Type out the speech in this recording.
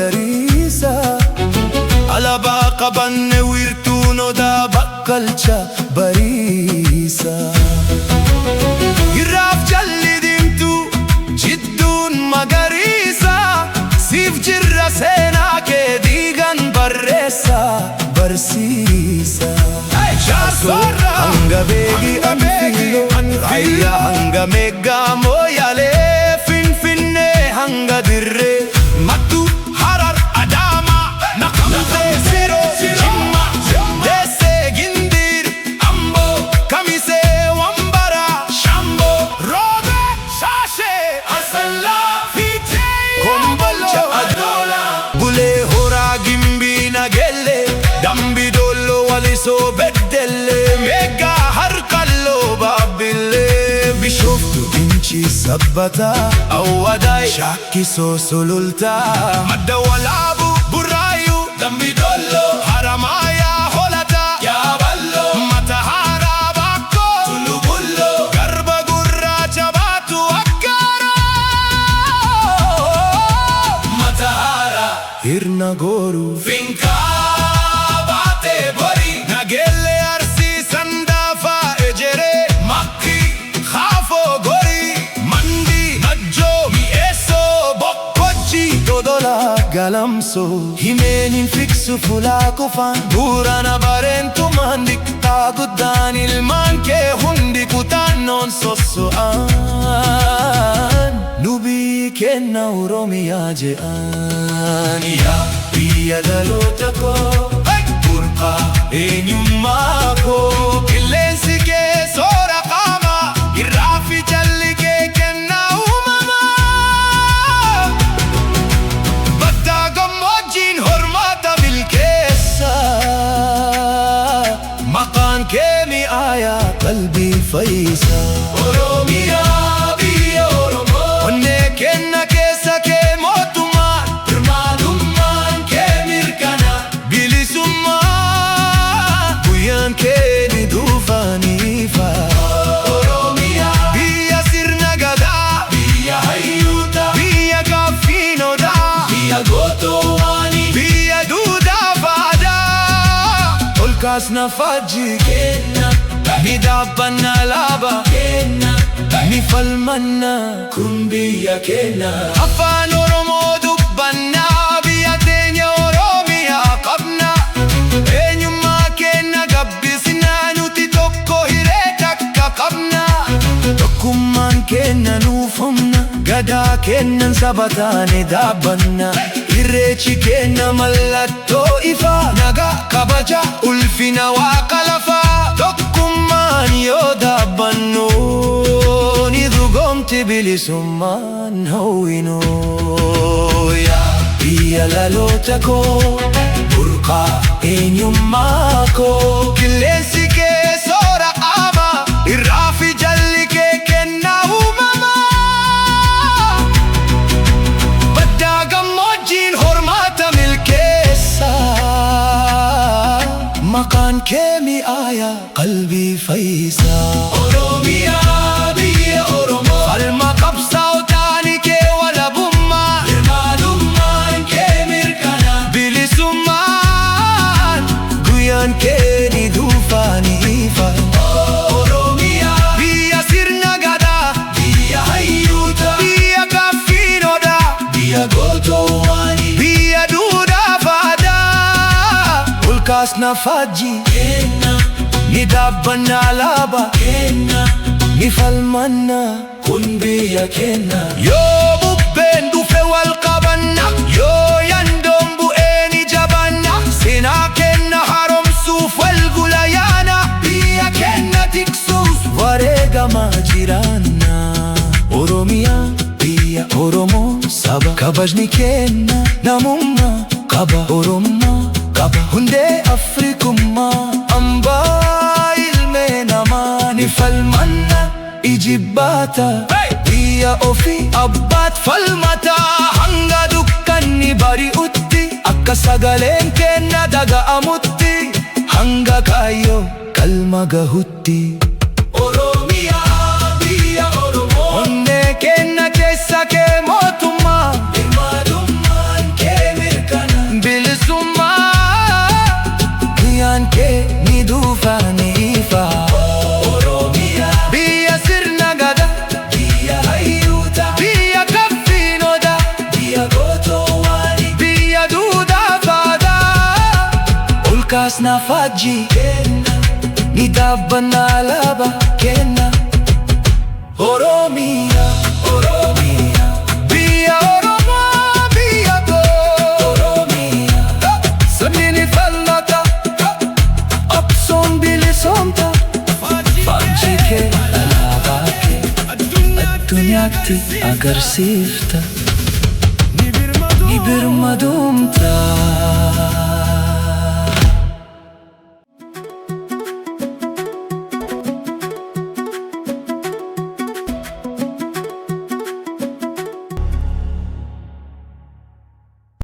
magariisa. Alaabaa qabanne wiirtuun odaa bakkalcha bariisa. Irraaf jalli diimtuu jidduun magariisa. Siif jirra seenaa kee diigan barreessa barsiisa. Jaarsorra hanga beegi anfiloo raayyaa hanga meeggaa mooyaalee finfinnee hanga dirree mattuu harar adaamaa naqamtee siroo jimma deessee gindiir amboo kamisee wambaraa shamboo roobee shaashee asallaa fiichee kombolcha adoolaa bulee horaa gimbii nageellee dambii doolloo walisoo beddellee meeggaa harkalloo baabbillee bishooftu dinchi sabbataa awwadaay shaakkisoo sulultaa madda walaabu burraayuu dambii doolloo haramaayaa holataa yaaballoo mata haaraa baakkoo tulubulloo garba gurraacha baatu akkaaroo mata haaraa hirna gooruu finkaa Nageellee Arsii Sandaafaa Ejeree Makkii Haafoo Gorii Mandii Najjoo Mi'eessoo Bokkojjii Dodolaa Galamsoo himeenin fiksu fulaa kufaan buurana bareentumaan dhiqxaa guddaan ilmaan kee hundi kutannoon sosso'an nu biyyi kenna Oromiyaa je'an yaa biyya dhaloota koo eenyummaa koo qilleensi kee soora qaamaa irraa fi jalli kee kennaa uumamaa baddaa gammoojjiin hormaata milkeessa maqaan kee mi'aayaa qalbii fayyisa. Oromiyaa biyya Oromoo onnee kenna keessa kee mootummaan birmaadummaan kee mirkana bilisummaa keeni duufaniifa. Oromiyaa biyya sirna gadaa biyya hayyuuta biyya gaaffiinodaa biyya gootoowwanii biyya duudhaa faadaa ol kaasna faajjii kenna ni dhaabbanna alaaba kenna ni falmanna kun biyya kenna. Afaan Oromoo dubbannaa biyya teenya Oromiyaa qabna eenyummaa kenna gabbisnaa nuti tokko hiree takka qabna tokkummaan kenna nuuf humna gadaa kennan saba taane dhaabbanna irreechi kenna mallattoo ifaa nagaa kabaja ulfina waaqa lafaa tokkummaan yoo dhaabbannu ni dhugoomti bilisummaan hawwinoo yaa biyya dhaloota koo burqaa eenyummaa koo qilleensi kee soora qaamaa irraa fi jalli kee kennaa uumamaa baddaa gammoojjiin hormaata milkeessa maqaan kee mi'aayaa qalbii fayyisa. Oromiyaa biyya Oromoo falma qabsaa'otaani kee walabummaa birmaadummaan kee mirkana bilisummaan guyyaan keeni duufaniifa. Oromiyaa biyya sirna gadaa biyya hayyuuta biyya gaaffiinodaa biyya gootoowwanii biyya duudhaa faadaa ol kaasna faajjii kenna ni dhaabbanna alaaba kenna ni falmanna kun biyya kenna. Yoo bubbeen dhufe wal qabanna yoo yandoon bu'ee ni jabanna seenaa kenna haaromsuuf wal gulayaana biyya kenna tiksuuf wareegamaa jiraanna. Oromiyaa biyya Oromoo saba kabajni kenna namummaa qaba Oromummaa qaba hundee Afrikummaa hambaa ilmee namaa ni falmanna ijibbaata biyya ofii abbaat falmata hanga dukkanni bari'utti akka sagaleen kenna dhaga'amutti hanga kaayyoo galma gahutti. Oromiyaa biyya Oromoo onnee kenna keessa kee mootummaa birmaadummaan kee mirkana kaasna faajjii ni dhaabbanna alaabaa kenna. Oromiyaa, Oromiyaa, biyya Oromoo, biyya koo. Oromiyaa, sabni ni falmata, obsoon bilisoomta. Faajjii kee, alaabaa kee, addunyaatti agarsiifta. Ni birmatu